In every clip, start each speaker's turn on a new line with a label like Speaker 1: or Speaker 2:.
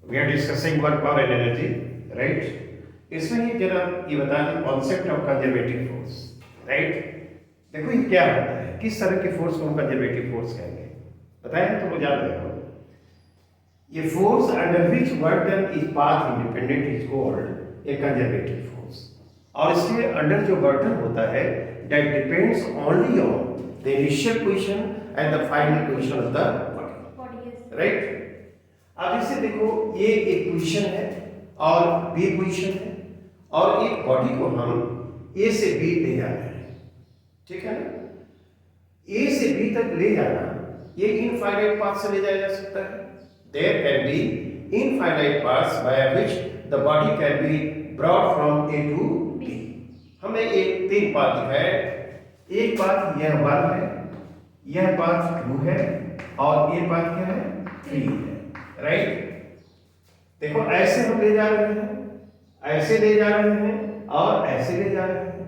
Speaker 1: We are discussing work power and energy, right. इसमें ही जरा ये बता दें concept of conservative force, right. देखो ये क्या होता है, किस तरह के फोर्स को हम कंजर्वेटिव फोर्स कहेंगे, बताया है तो वो याद रखो। ये force under which work done is path independent is called a conservative force. और इसके अंडर जो वर्क डन होता है that depends only on the initial position and the final position of the body, right. अब इसे देखो, ये एक पोजीशन है और बी पोजीशन है, और एक बॉडी को हम ए से बी ले जा रहे हैं, ठीक है ना। ए से बी तक ले जाना, ये इनफाइनाइट पाथ से ले जाया जा सकता है। There can be infinite paths by which the body can be brought from A to B. हमें एक तीन पाथ दिखाए, एक पाथ यह 1 है, यह पाथ 2 है, और ये पाथ क्या है 3 है, राइट। देखो ऐसे हम ले जा रहे हैं, ऐसे ले जा रहे हैं, और ऐसे ले जा रहे हैं,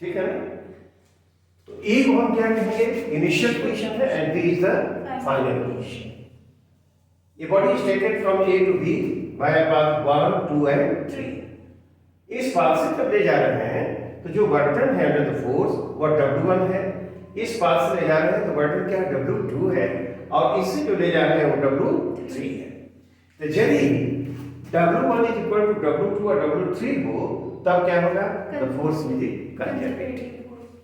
Speaker 1: ठीक है ना। तो ए को हम क्या कहेंगे, इनिशियल पोजीशन है, and B is the final position. ये body is taken from A to B by path 1, 2 and 3। इस पाथ से जब ले जा रहे हैं तो जो वर्क डन है अंडर द फोर्स वो W1 है, इस पाथ से ले जा रहे हैं तो वर्क डन क्या है W2 है, और इससे जो ले जा रहे हैं वो W3 है। तो यदि W1 is equal to W2 और W3 हो तब क्या होगा, the force will be conservative,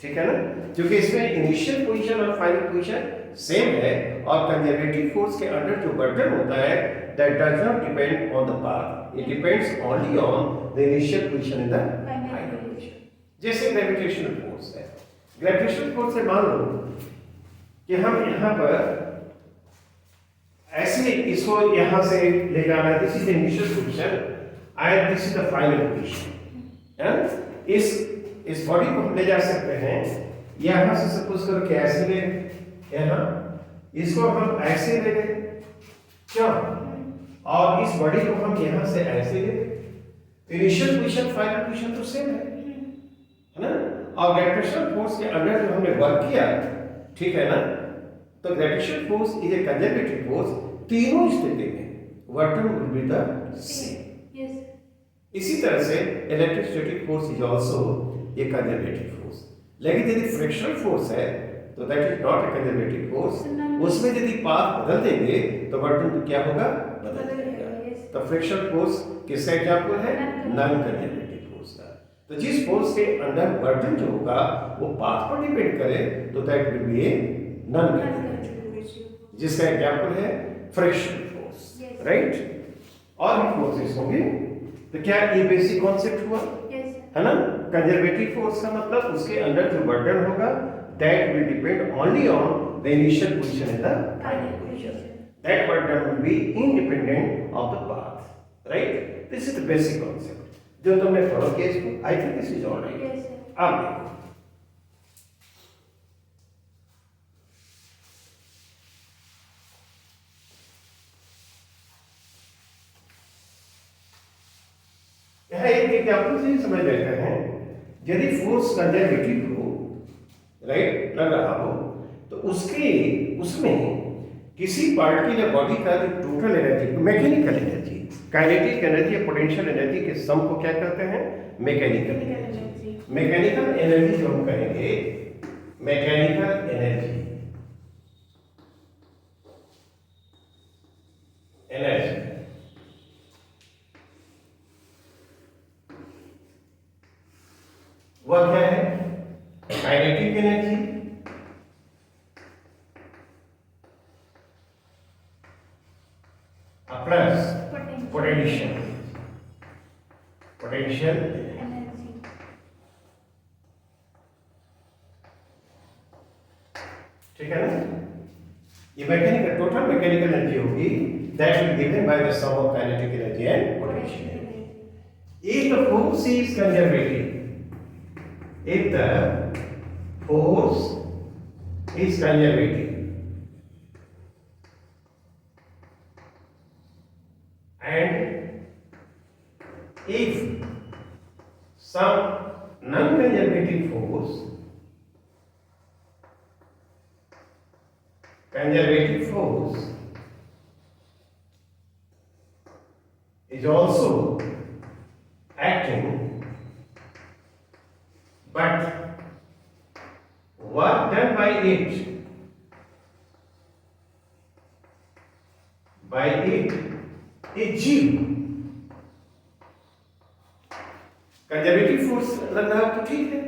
Speaker 1: ठीक है ना। क्योंकि इसमें इनिशियल पोजीशन और फाइनल पोजीशन सेम है, और कंजर्वेटिव फोर्स के अंडर जो वर्क होता है that does not depend on the path, it depends only on the initial position in the final position. जैसे ग्रेविटेशनल फोर्स है, ग्रेविटेशनल फोर्स से मान लो कि हम यहाँ पर ऐसे इसको यहां से ले जाना है, this is the initial position and this is the final position, है। इस बॉडी को हम ले जा सकते हैं यहां से, सपोज करो कि ऐसे ले, यहां इसको हम ऐसे ले गए, क्यों, और इस बॉडी को हम यहां से ऐसे ले, इनिशियल पोजीशन फाइनल पोजीशन तो सेम है ना। और ग्रेविटेशनल फोर्स के अंडर जो हमने वर्क किया, ठीक है ना, तो gravitational force is a conservative force, तीनों स्थिति में work done will be the same.
Speaker 2: Yes.
Speaker 1: इसी तरह से electrostatic force is also a conservative force. लेकिन यदि फ्रिक्शनल फोर्स है तो that is not a conservative force, उसमें यदि पाथ बदल देंगे तो वर्क डन क्या होगा, बदल जाएगा। तो फ्रिक्शनल फोर्स किसका एग्जांपल है, नॉन कंजर्वेटिव फोर्स का। तो जिस फोर्स के अंडर वर्क डन जो होगा वो पाथ पर डिपेंड करे तो that will be a non conservative force, जिसका एग्जांपल है फ्रिक्शनल फोर्स, राइट। और भी फोर्सेस होंगे, तो क्या ये बेसिक कॉन्सेप्ट हुआ, है ना। कंजर्वेटिव फोर्स का मतलब उसके अंदर जो वर्क डन होगा that will depend only on the initial position in the final position, that work done will be independent of the path, right. This is the basic concept जो तुमने follow किया इसको, आई थिंक दिस इज ऑलराइट। अब देखो यहाँ एक example से ही समझ लेते हैं, यदि फोर्स कंजर्वेटिव हो, राइट, लग रहा हो, तो उसमें किसी पार्टिकल या बॉडी का जो total energy, mechanical energy, kinetic energy या पोटेंशियल एनर्जी के सम को क्या कहते हैं, मैकेनिकल एनर्जी। मैकेनिकल एनर्जी जो हम कहेंगे, मैकेनिकल एनर्जी वह क्या है, kinetic energy plus potential
Speaker 2: energy.
Speaker 1: ठीक है ना। ये मैकेनिकल, टोटल मैकेनिकल एनर्जी होगी that will given by the sum of kinetic energy and potential energy. If the force is conservative, if the force is conservative and if some non-conservative force, conservative force is also acting, but work done by it is zero. Conservative force लग रहा हो तो ठीक है,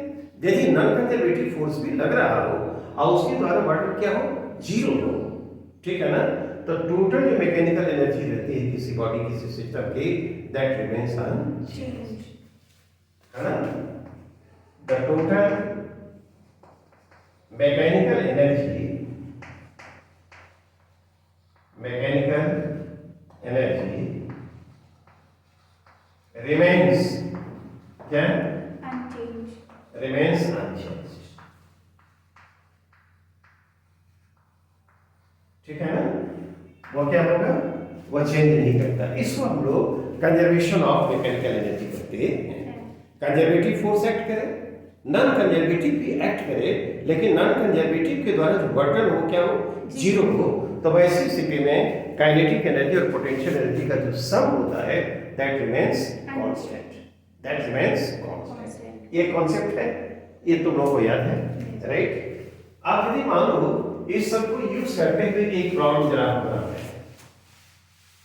Speaker 1: यदि non conservative force भी लग रहा हो और उसके द्वारा वर्क क्या हो, जीरो हो, ठीक है ना, तो टोटल जो मैकेनिकल एनर्जी रहती है किसी बॉडी किसी सिस्टम की, दैट रिमेन्स अनचेंज्ड, है ना। The total mechanical energy remains क्या, रिमेन्स अनचेंज्ड, ठीक है ना। वो क्या होगा, वो चेंज नहीं करता। इसको हम लोग कंजर्वेशन ऑफ मैकेनिकल एनर्जी करते हैं। कंजर्वेटिव फोर्स एक्ट करे, नॉन कंजर्वेटिव भी एक्ट करे, लेकिन नॉन कंजर्वेटिव के द्वारा जो वर्क डन हो क्या हो, जीरो हो, तो वैसी स्थिति में काइनेटिक एनर्जी और पोटेंशियल एनर्जी का जो सम होता है that remains constant, that remains constant. ये कॉन्सेप्ट है, ये तुम लोगों को याद है, राइट। आप यदि मान लो इस सब को यूज करते हुए एक प्रॉब्लम जरा हम बनाते हैं,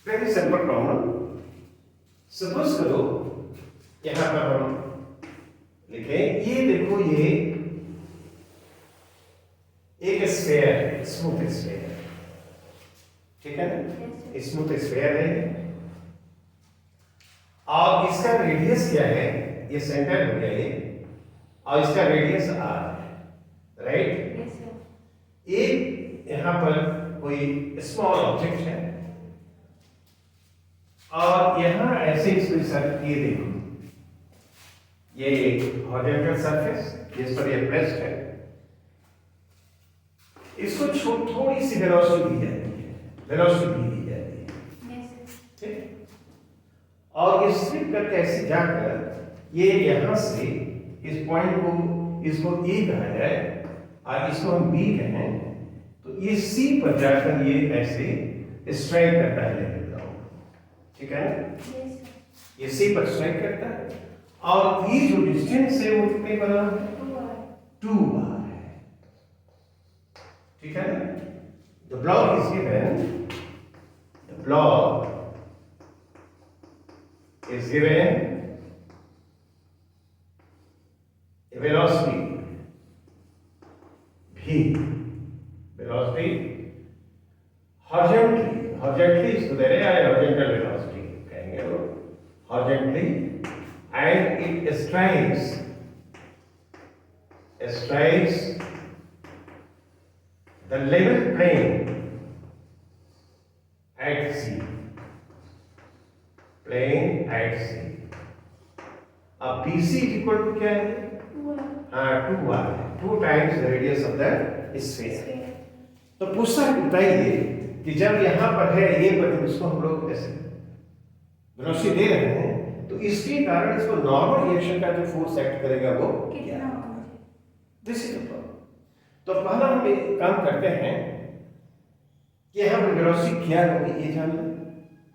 Speaker 1: वेरी सिंपल प्रॉब्लम। सपोज करो यहां पर हम लिखें, ये देखो ये एक स्फीयर है, स्मूथ स्फीयर, ठीक है ना, स्मूथ स्फीयर है और इसका रेडियस क्या है, ये सेंटर हो गया ये, और इसका रेडियस r है, राइट। एक यहां पर कोई स्मॉल ऑब्जेक्ट है और यहां ऐसे इसको सर, ये देखो ये एक हॉरिजॉन्टल सरफेस जिस पर ये प्रेस्ड है, इसको थोड़ी सी वेलोसिटी दी जाती है, वेलोसिटी दी जाती है, ठीक। और ये स्लिप करके ऐसे जाकर ये यहां से इस पॉइंट को, इसको ए कहा जाए और इसको हम बी कहें, तो ये सी पर जाकर ये ऐसे स्ट्राइक करता है लेवल ग्राउंड, ठीक है ना, ये सी पर स्ट्राइक करता है और ये जो डिस्टेंस है वो कितने बना है, 2r है, ठीक है ना। The block is given, the block is given a velocity v, velocity horizontally इसको दे रहे हैं horizontal velocity कहेंगे वो, horizontally, and it strikes the level plane at c, plane at c। अब BC is equal to क्या है, 2r, 2 times the radius of the sphere। तो पूछता है, बताइए कि जब यहाँ पर है ये पर इसको हम लोग ऐसे वेलोसिटी दे रहे हैं, तो इसके कारण इसको नॉर्मल रिएक्शन का जो फोर्स एक्ट करेगा वो क्या होगा, दिस इज द प्रॉब्लम। तो पहला हम एक काम करते हैं कि यहाँ पर वेलोसिटी क्या होगी ये जानना।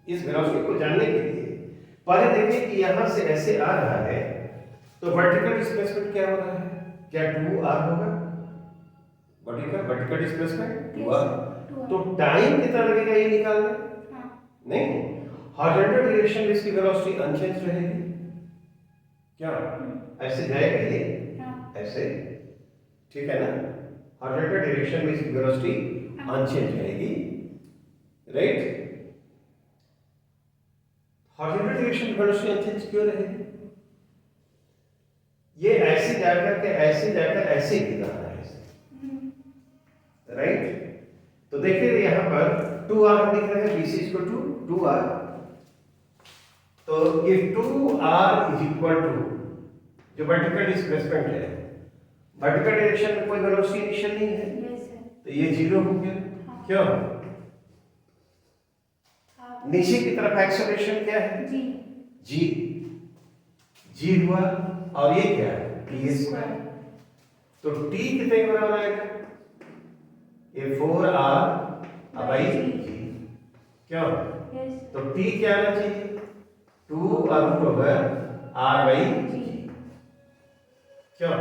Speaker 1: इस वेलोसिटी को जानने के लिए पहले देखिए कि यहाँ से ऐसे आ रहा है, तो वर्टिकल डिस्प्लेसमेंट क्या हो रहा है, क्या 2r होगा, वर्टिकल डिस्प्लेसमेंट 2r। तो टाइम कितना लगेगा ये निकालना, नहीं, हॉरिजॉन्टल डायरेक्शन में इसकी वेलोसिटी अनचेंज रहेगी, क्या ऐसे जाएगा ये, ऐसे, ठीक है ना, हॉरिजॉन्टल डायरेक्शन में इसकी वेलोसिटी अनचेंज रहेगी, राइट। हॉरिजॉन्टल डायरेक्शन में वेलोसिटी अनचेंज क्यों रहेगी, ये ऐसे जाकर ऐसे गिर रहा है, राइट। तो देखिए यहाँ पर 2r लिख रहे हैं, BC इक्वल टू 2r, तो ये 2r इज इक्वल टू जो वर्टिकल डिस्प्लेसमेंट है, वर्टिकल डायरेक्शन में कोई वेलोसिटी इनिशियल नहीं है, तो ये 0 हो गया, क्यों, नीचे की तरफ एक्सेलरेशन क्या है, g हुआ, और ये क्या है, t²। तो t कितने के बराबर आएगा, ये 4r/g, क्यों, तो t क्या आना चाहिए, 2 रूट ओवर आर बाई जी। क्यों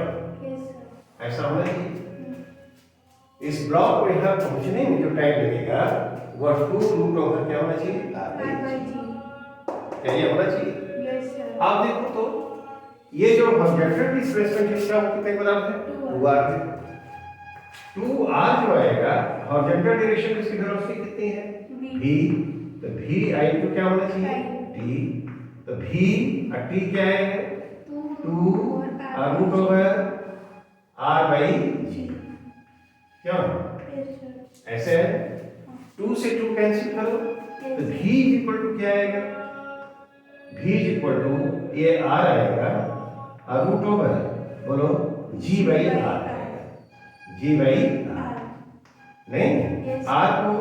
Speaker 1: ऐसा होना चाहिए। इस ब्लॉक को यहाँ पहुंचने में जो टाइम लगेगा वह 2 रूट ओवर क्या होना चाहिए आर बाई जी। क्या ये होना चाहिए? आप देखो तो ये जो हॉरिजॉन्टल डिस्प्लेसमेंट इसका वो कितने बराबर है 2r है। 2r जो आएगा हॉरिजॉन्टल डायरेक्शन में इसकी वेलोसिटी कितनी है v। तो v i तो क्या होना चाहिए t। तो v और t क्या है 2 root over r by g। क्यों ऐसे है 2 से 2 कैंसिल करो तो v इक्वल टू क्या आएगा v इक्वल टू ये r आएगा रूट ओवर बोलो g बाई r आएगा g बाई r। नहीं r को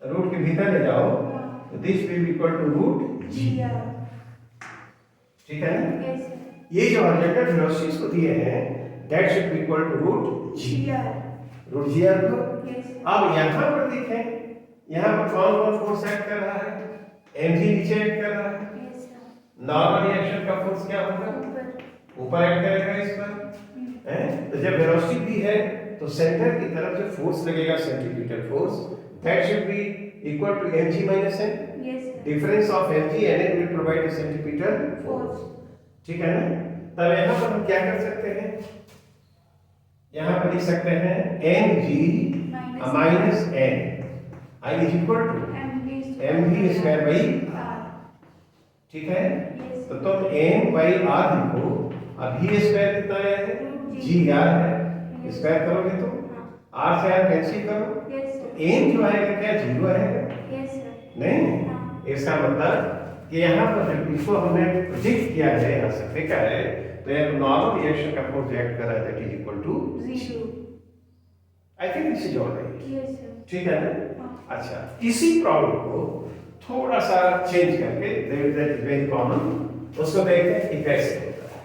Speaker 1: रूट के भीतर ले जाओ तो this will be equal to root g। ठीक है ना। ये जो हॉरिजॉन्टल वेलोसिटीज को दिए हैं that should be equal to root g root g r को। अब यहां पर देखें यहां पर कौन कौन फोर्स एक्ट कर रहा है mg नीचे एक्ट कर रहा है। नॉर्मल रिएक्शन का फोर्स क्या होगा ऊपर एक्ट करेगा इस पर है। तो जब वेलोसिटी भी है तो सेंटर की तरफ जो फोर्स लगेगा centripetal force that should be equal to mg minus n। Difference of mg and n will provide a centripetal force। ठीक है ना। तब यहां पर हम क्या कर सकते हैं यहां पर लिख सकते हैं mg minus n I is equal to mv square by r। ठीक है। तो तुम m by r लिखो अब v स्क्वायर कितना है g r है स्क्वायर करोगे तो r से r कैंसिल करो तो m जो आएगा क्या 0 आएगा नहीं। इसका मतलब कि यहाँ पर जब इसको हमने प्रोजेक्ट किया है यहाँ से फेंका है तो एक नॉर्मल रिएक्शन का फोर्स एक्ट कर रहा है that is equal to 0। I think this is alright. ठीक है ना। अच्छा इसी प्रॉब्लम को थोड़ा सा चेंज करके दैट इज वेरी कॉमन उसको देखते हैं कि कैसे होता है।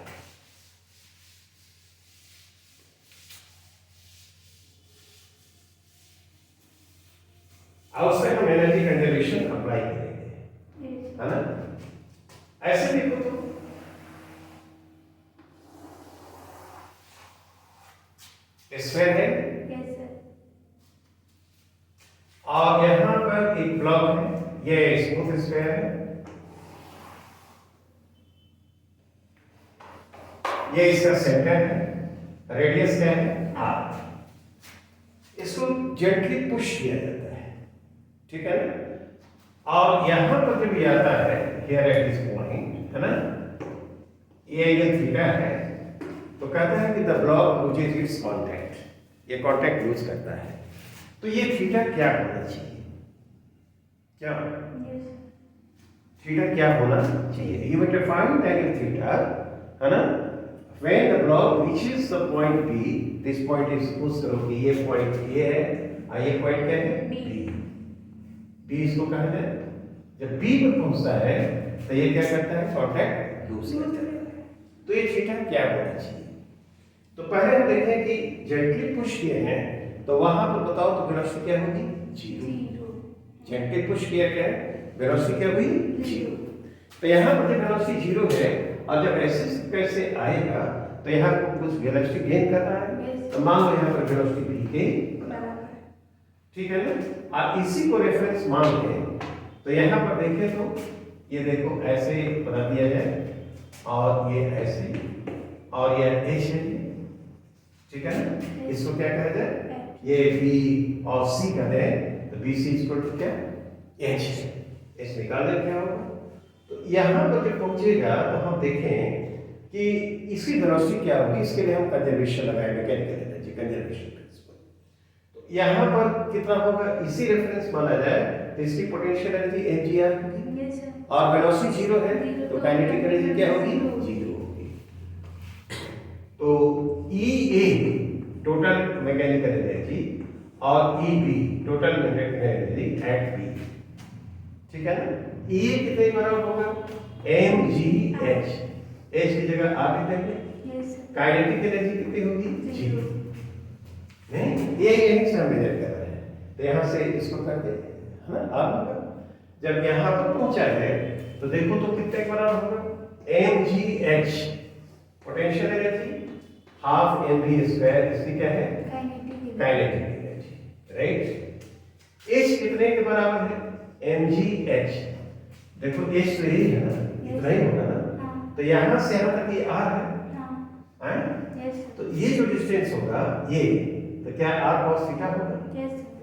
Speaker 1: अब उसमें हम एनर्जी कंजर्वेशन अप्लाई करेंगे है ना। ऐसे देखो तो स्फीयर है और यहां पर एक ब्लॉक है ये स्मूथ स्फीयर है ये इसका सेंटर है रेडियस क्या है r। इसको जेंटली पुश किया जाता है ठीक है ना। और यहां पर जब ये आता है हियर एट दिस पॉइंट है ना ये थीटा है तो कहता है कि the block loses it's contact ये कांटेक्ट लूज करता है। तो ये थीटा क्या होना चाहिए क्या थीटा क्या होना चाहिए you will find angle theta है ना when the block reaches the point B this point is suppose करो कि ये point A है और ये point क्या है B। B इसको कहा जाए जब B पर पहुंचता है तो ये क्या करता है कांटेक्ट लूज करता है। तो ये थीटा क्या होना चाहिए तो पहले हम देखें कि जेंटली पुश किए हैं तो वहां पर बताओ तो वेलोसिटी क्या होगी 0। जेंटली पुश किया क्या है वेलोसिटी क्या हुई 0। तो यहाँ पर जब वेलोसिटी 0 है और जब ऐसे कैसे आएगा तो यहाँ को कुछ वेलोसिटी गेन कर रहा है तो मान लो यहाँ पर वेलोसिटी v के ठीक है ना। और इसी को रेफरेंस मान लें तो यहाँ पर देखें तो ये देखो ऐसे बना दिया जाए और ये ऐसे और ये h है ठीक है ना। इसको क्या कहा जाए ये b और c का है तो bc इक्वल टू क्या h है h निकाल दे क्या होगा। तो यहाँ पर जब पहुंचेगा तो हम देखें कि इसकी वेलोसिटी क्या होगी इसके लिए हम कंजर्वेशन लगाए मैकेनिकल एनर्जी कंजर्वेशन प्रिंसिपल। तो यहाँ पर कितना होगा इसी रेफरेंस माना जाए तो इसकी पोटेंशियल एनर्जी mgr होगी और वेलोसिटी 0 है तो काइनेटिक एनर्जी क्या होगी 0 होगी। तो EA टोटल मैकेनिकल एनर्जी और EB total mechanical energy at B ठीक है ना। E कितने बराबर होगा mgh h की जगह r लिख देंगे काइनेटिक एनर्जी कितनी होगी 0 नहीं ये यही से हम मेजर कर रहे हैं तो यहाँ से इसको कर दे है ना r होगा जब यहाँ पर पहुंचा है तो देखो तो कितने के बराबर होगा, mgh potential energy half mv square, इसकी क्या है, काइनेटिक एनर्जी, राइट। h कितने के बराबर है, mgh, देखो h तो यही है ना, इतना ही होगा ना, तो यहाँ से यहाँ तक ये r है, तो ये जो डिस्टेंस होगा ये, तो क्या r cos थीटा होगा,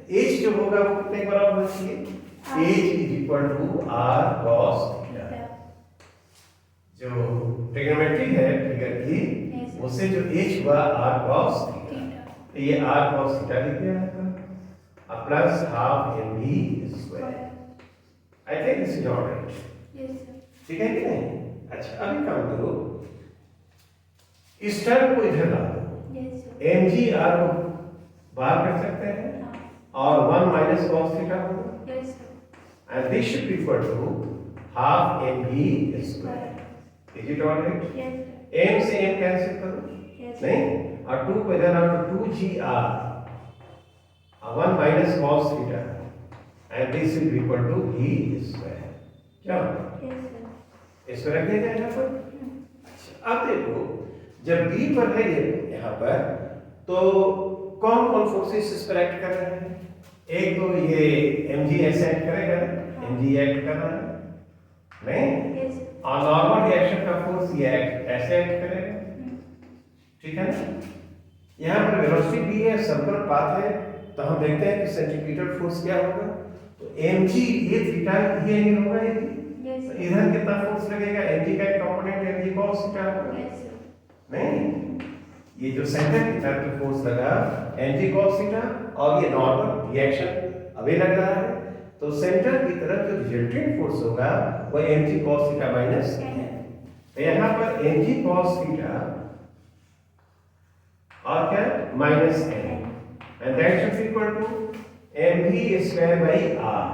Speaker 1: h जो होगा वो कितने के बराबर होना चाहिए, h is equal to r cos theta. जो ट्रिग्नोमेट्री है फिगर की, उससे जो h हुआ r cos थीटा, तो ये r cos थीटा लिख दिया आपका, plus half mv square. I think this is alright, ठीक है कि नहीं। अच्छा अभी काम करो, इस टर्म को इधर ला दो, mg r को बाहर कर सकते हैं, और 1 माइनस cos थीटा होगा, and this should be equal to half mv square. Is it all right? Yes. m से m कैंसिल करो, नहीं, और 2 को इधर आओ तो 2gr 1 minus cos theta, and this will be equal to v square. क्या? इसको रख दिया जाए यहाँ पर। अच्छा अब देखो, जब b पर है ये यहाँ पर, तो कौन कौन फोर्सेस इस पर एक्ट कर रहे हैं, एक तो ये mg ऐसे एक्ट करेगा, mg एक्ट कर रहा है, नहीं, और नॉर्मल रिएक्शन का फोर्स ये ऐसे एक्ट करेगा, ठीक है ना। यहाँ पर वेलोसिटी भी है, सर्कुलर पाथ है, तो हम देखते हैं कि सेंट्रीपिटल फोर्स क्या होगा, तो mg ये थीटा ये एंगल होगा, ये तो इधर कितना फोर्स लगेगा, mg का एक कंपोनेंट mg cos थीटा होगा, नहीं, ये जो सेंटर की तरफ फोर्स लगा mg cos थीटा, और ये नॉर्मल रिएक्शन अभी लग रहा है, तो सेंटर की तरफ जो रिजल्टेंट फोर्स होगा वो mg cos थीटा माइनस है, तो यहाँ पर mg cos थीटा और क्या minus n, and that should equal to mv square by r,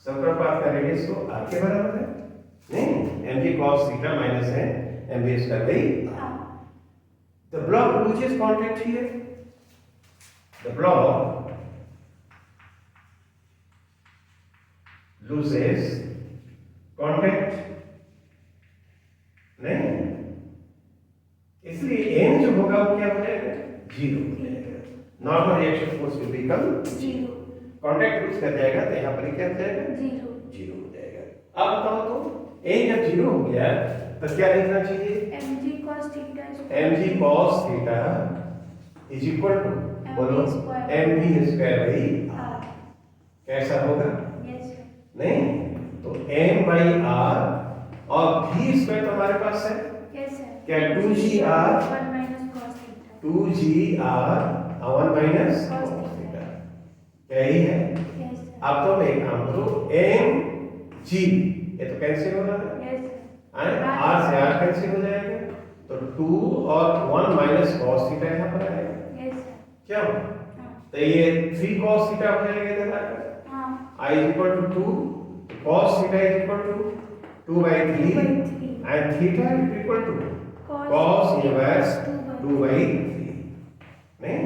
Speaker 1: circular path का रेडियस तो r के बराबर है, नहीं, mg cos theta minus n mv square by r। The block loses contact here. The block loses contact, नहीं, इसलिए n जो होगा वो क्या हो जाएगा, जीरो हो जाएगा, normal reaction force will become zero, contact lose कर जाएगा, तो यहाँ पर क्या हो जाएगा, जीरो, जीरो हो जाएगा। अब बताओ तो n जब जीरो हो गया तो क्या लिखना चाहिए, mg cos theta is equal to, बोलो, mv स्क्वायर बाई r, कैसा होगा, नहीं, तो m बाई r और v स्क्वायर तो हमारे पास है, क्या 2gr 2gr 1 minus cos theta, क्या ही है। अब तो मैं एक काम करो, mg ये तो कैंसिल हो रहा है, r से r कैंसिल हो जाएगा, तो 2 और 1 माइनस cos थीटा यहाँ पर आएगा, क्या, तो ये 3 cos थीटा हो जाएगा इधर आकर, i is equal to 2, cos theta is equal to 2 by 3, and theta is equal to cos inverse 2 by 3, नहीं,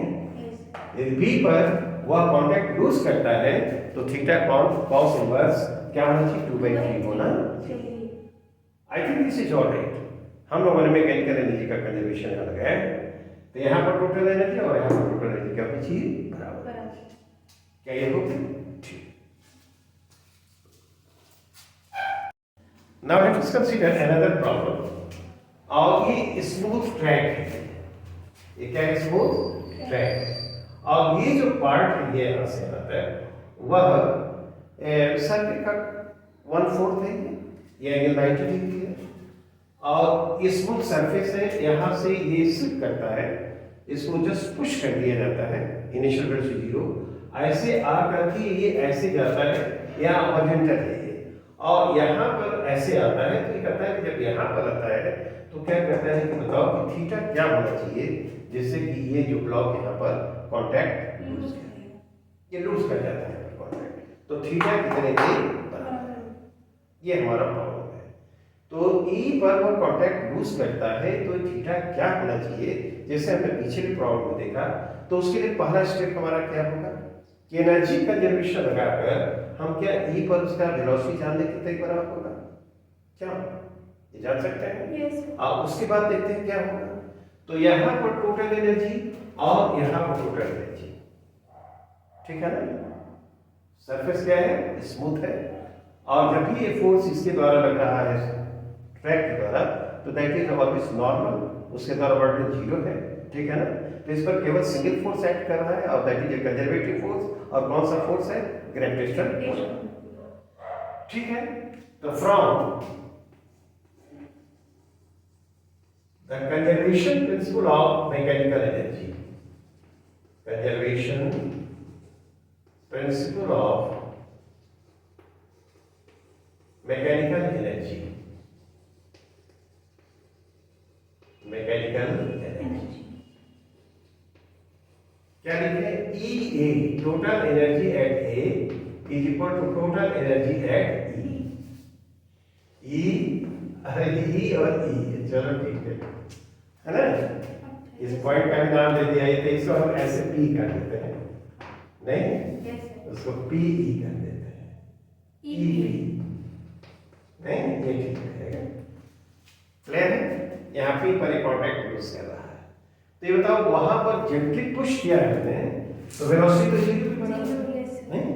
Speaker 1: यदि b पर वह कांटेक्ट लूज करता है तो थीटा cos इनवर्स क्या होना चाहिए, 2 by 3 होना चाहिए। आई थिंक दिस इज ऑलराइट। हम लोगों ने मैकेनिकल एनर्जी का कंजर्वेशन यहाँ लगाया, तो यहाँ पर टोटल एनर्जी और यहाँ पर टोटल एनर्जी क्या होनी चाहिए, बराबर, क्या ये हो गया, ठीक। Now let us consider another problem, और ये स्मूथ ट्रैक है, ये क्या है, स्मूथ ट्रैक है, और ये जो पार्ट है ये यहाँ से आता है, वह सर्कल का 1/4 है, ये एंगल 90 डिग्री है, और ये स्मूथ सरफेस है, यहाँ से ये स्लिप करता है, इसको जस्ट पुश कर दिया जाता है इनिशियल वेलोसिटी 0, ऐसे आ करके ये ऐसे जाता है, यहाँ हॉरिजॉन्टल है ये, और यहाँ पर ऐसे आता है, तो ये कहता है कि जब यहाँ पर आता है तो क्या कहता है कि बताओ कि थीटा क्या होना चाहिए जिससे कि ये जो ब्लॉक यहाँ पर कांटेक्ट लूज करे, ये लूज कर जाता है कांटेक्ट, तो थीटा कितने के बराबर, ये हमारा प्रॉब्लम है। तो ई पर वो कांटेक्ट लूज करता है, तो थीटा क्या होना चाहिए, जैसे हमने पिछले प्रॉब्लम में देखा, तो उसके लिए पहला स्टेप हमारा क्या होगा कि एनर्जी कंजर्वेशन लगाकर हम क्या ई पर उसका वेलोसिटी जान लें कितने बराबर होगा? क्या ये जान सकते हैं?
Speaker 2: यस।
Speaker 1: अब उसके बाद देखते हैं क्या होगा। तो यहाँ पर टोटल एनर्जी और यहाँ पर टोटल एनर्जी, ठीक है ना? सरफेस क्या है? स्मूथ है, और जब भी ये फोर्स इसके द्वारा लग रहा है ट्रैक के द्वारा, तो दैट इज ऑलवेज नॉर्मल, उसके द्वारा वर्डन जीरो है, ठीक है ना? तो इस पर केवल सिंगल फोर्स एक्ट कर रहा है, और that is a conservative force. और कौन सा फोर्स है? ग्रेविटेशनल, ठीक है? तो from the conservation principle of mechanical energy, conservation principle of mechanical energy, mechanical energy क्या लिखे? E A, total energy at A is equal to total energy at E। E, अरे E और E, चलो ठीक है ना? इस पॉइंट का भी नाम दे दिया है, तो इसको हम ऐसे P कर देते हैं, नहीं? उसको PE कर देते हैं, EP, नहीं? ये ठीक है, क्लियर है? यहाँ पे पर कॉन्टैक्ट यूज कर रहा है। तो ये बताओ, वहां पर जेंटली पुश किया है तो वेलोसिटी तो जीरो ही बना, नहीं?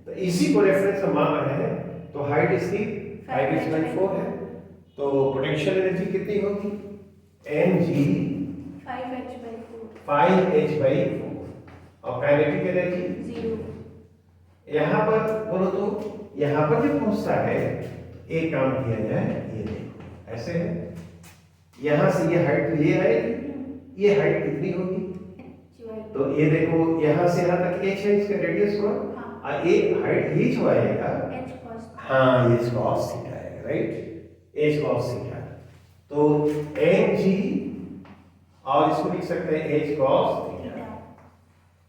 Speaker 1: तो इसी को रेफरेंस हम मान रहे हैं। तो हाइट इसकी 5h/4 है, तो पोटेंशियल एनर्जी कितनी होगी? mg 5h/4 और काइनेटिक एनर्जी
Speaker 2: 0।
Speaker 1: यहाँ पर बोलो तो यहाँ पर जब पहुंचता है, एक काम किया जाए, ये देखो ऐसे है, यहाँ से ये हाइट तो ये आएगी, ये हाइट कितनी होगी? तो ये देखो यहाँ से यहाँ तक h है, इसका रेडियस हुआ, और ये हाइट ये जो आएगा, हाँ ये cos थीटा आएगा, राइट? h cos theta. तो mg, और इसको लिख सकते हैं h cos थीटा,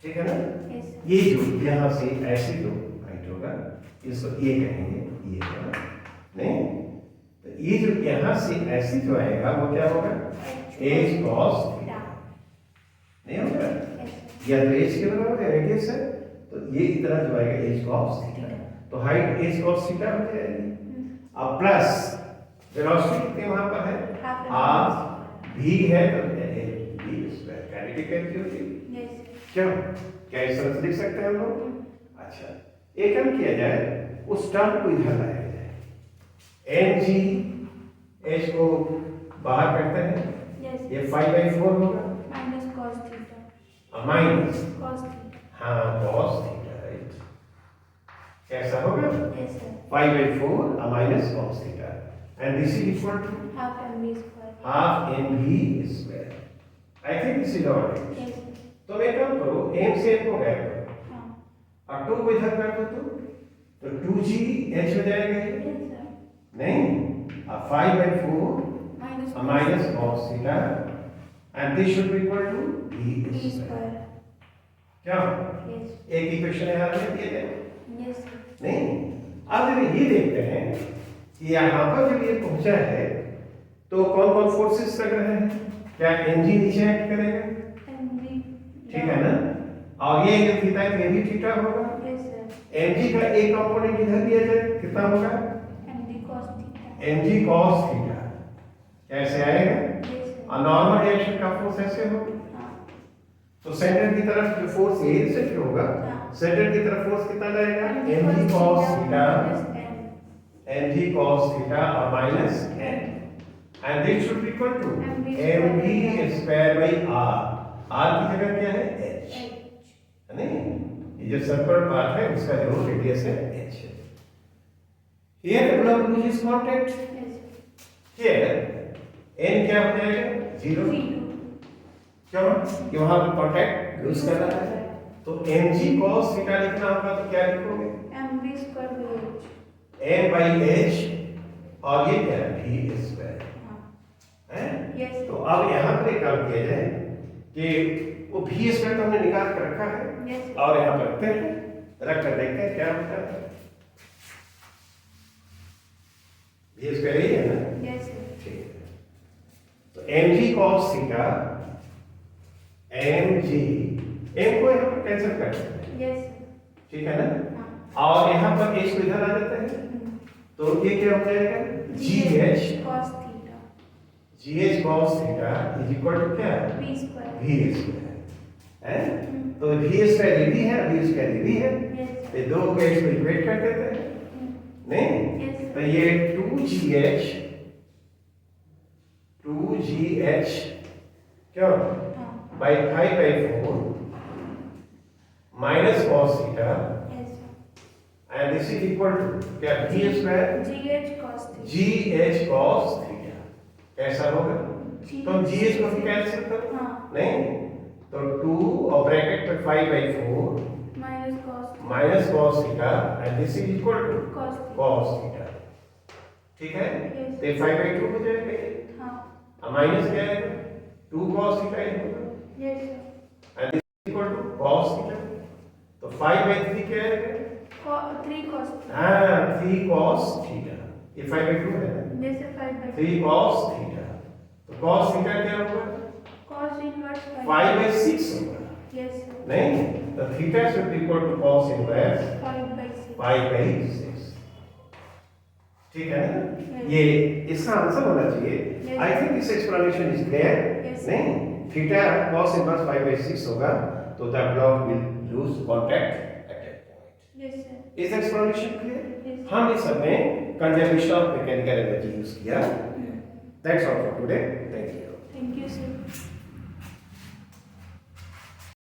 Speaker 1: ठीक है ना? ये जो यहाँ से ऐसे जो हाइट होगा, इसको ये कहेंगे, ये है ना? नहीं? तो ये जो यहाँ से ऐसे जो आएगा वो क्या होगा? h cos थीटा, नहीं होगा? या तो h के बराबर है, रेडियस है, तो ये इतना जो आएगा h cos थीटा, तो हाइट h cos थीटा हो जाएगी। अब प्लस वेलोसिटी कितनी वहां पर है? हाफ v है, तो v स्क्वायर काइनेटिक एनर्जी होगी। क्यों? क्या इस तरह से लिख सकते हैं हम लोग? अच्छा, एक काम किया जाए, उस टर्म को इधर लाया जाए, mg h को बाहर करते हैं, ये 5/4 होगा, माइनस हाँ cos थीटा, राइट? कैसा होगा? 5/4 minus cos theta, and this is equal to half mv square. I think this is alright. तो एक काम करो, m से m को गायब करो, और 2 को इधर कर दो, तो 2g h हो जाएगा ये, नहीं? अब 5/4 minus cos theta, and this should be equal to v square। क्या? एक इक्वेशन यहाँ पे दिए गए, नहीं? अब जब ये देखते हैं कि यहाँ पर जब ये पहुंचा है, तो कौन कौन फोर्सेस लग रहे हैं? क्या mg नीचे एक्ट करेगा, ठीक है ना? और ये जो थीटा है, ये भी थीटा होगा। mg का एक कंपोनेंट इधर दिया जाए, कितना होगा? mg cos थीटा, कैसे आएगा? और नॉर्मल रिएक्शन का फोर्स ऐसे होगा, तो सेंटर की तरफ जो फोर्स ये से होगा, सेंटर की तरफ फोर्स कितना लगेगा? mg cos theta, mg cos theta और minus n, and this should be equal to mv square by r। r की जगह क्या है? h, है नहीं? ये जो सर्कुलर पार्ट है उसका जो रेडियस है h है। Here the block loses contact, here n क्या हो जाएगा? 0। क्यों? कि वहां पर कांटेक्ट लूज कर रहा है, तो mg cos थीटा लिखना होगा, तो क्या लिखोगे?
Speaker 2: mv square
Speaker 1: m by h, और ये क्या है? v स्क्वायर है। तो अब यहाँ पर एक काम किया जाए कि वो v स्क्वायर तो हमने निकाल कर रखा है, और यहाँ पर रखते हैं, रख कर देखते हैं क्या होता है। v स्क्वायर ही है ना? ठीक है। तो mg cos theta, mg, m को यहाँ पर कैंसिल कर सकते हैं, ठीक है ना? और यहाँ पर h को इधर आ जाता है, तो ये क्या हो जाएगा gh
Speaker 2: cos theta
Speaker 1: gh cos theta is equal to क्या
Speaker 2: v square
Speaker 1: v स्क्वायर है। तो v स्क्वायर ये भी है, v स्क्वायर ये भी है,
Speaker 2: yes
Speaker 1: ये दो को इसको इक्वेट कर देते हैं नहीं,
Speaker 2: yes
Speaker 1: तो ये 2gh क्या
Speaker 2: हाँ
Speaker 1: by 5/4 minus cos theta
Speaker 2: yes
Speaker 1: and this is equal to क्या v square
Speaker 2: gh cos theta
Speaker 1: gh cos theta कैसा होगा, तो gh को कैंसिल करो
Speaker 2: हाँ
Speaker 1: नहीं, तो 2 और ब्रैकेट में 5/4
Speaker 2: minus cos
Speaker 1: minus cos theta and this is equal to
Speaker 2: cos theta
Speaker 1: cos theta, ठीक है।
Speaker 2: Yes.
Speaker 1: तो 5/2 हो जाएगा ये,
Speaker 2: हाँ
Speaker 1: अब माइनस क्या है 2 cos थीटा ही होगा
Speaker 2: yes
Speaker 1: and this is equal to cos theta, तो 5/3 क्या है
Speaker 2: 3 cos
Speaker 1: हाँ 3 cos थीटा, ये 5/2 है ना,
Speaker 2: जैसे 5/2
Speaker 1: 3 cos थीटा, तो cos थीटा क्या होगा
Speaker 2: cos inverse
Speaker 1: 5/6 होगा
Speaker 2: yes sir
Speaker 1: नहीं, तो theta should be equal to cos inverse
Speaker 2: 5/6
Speaker 1: 5/6, ठीक है ना,
Speaker 2: Yes.
Speaker 1: ये इसका आंसर होना चाहिए।
Speaker 2: Yes.
Speaker 1: I think this explanation is clear
Speaker 2: Yes.
Speaker 1: नहीं, थीटा cos इनवर्स 5/6 होगा, तो the block will lose contact at that point.
Speaker 2: yes sir
Speaker 1: is explanation clear?
Speaker 2: Yes.
Speaker 1: हम इस सब में conservation of mechanical energy use किया। That's all for today, thank you.
Speaker 2: thank you sir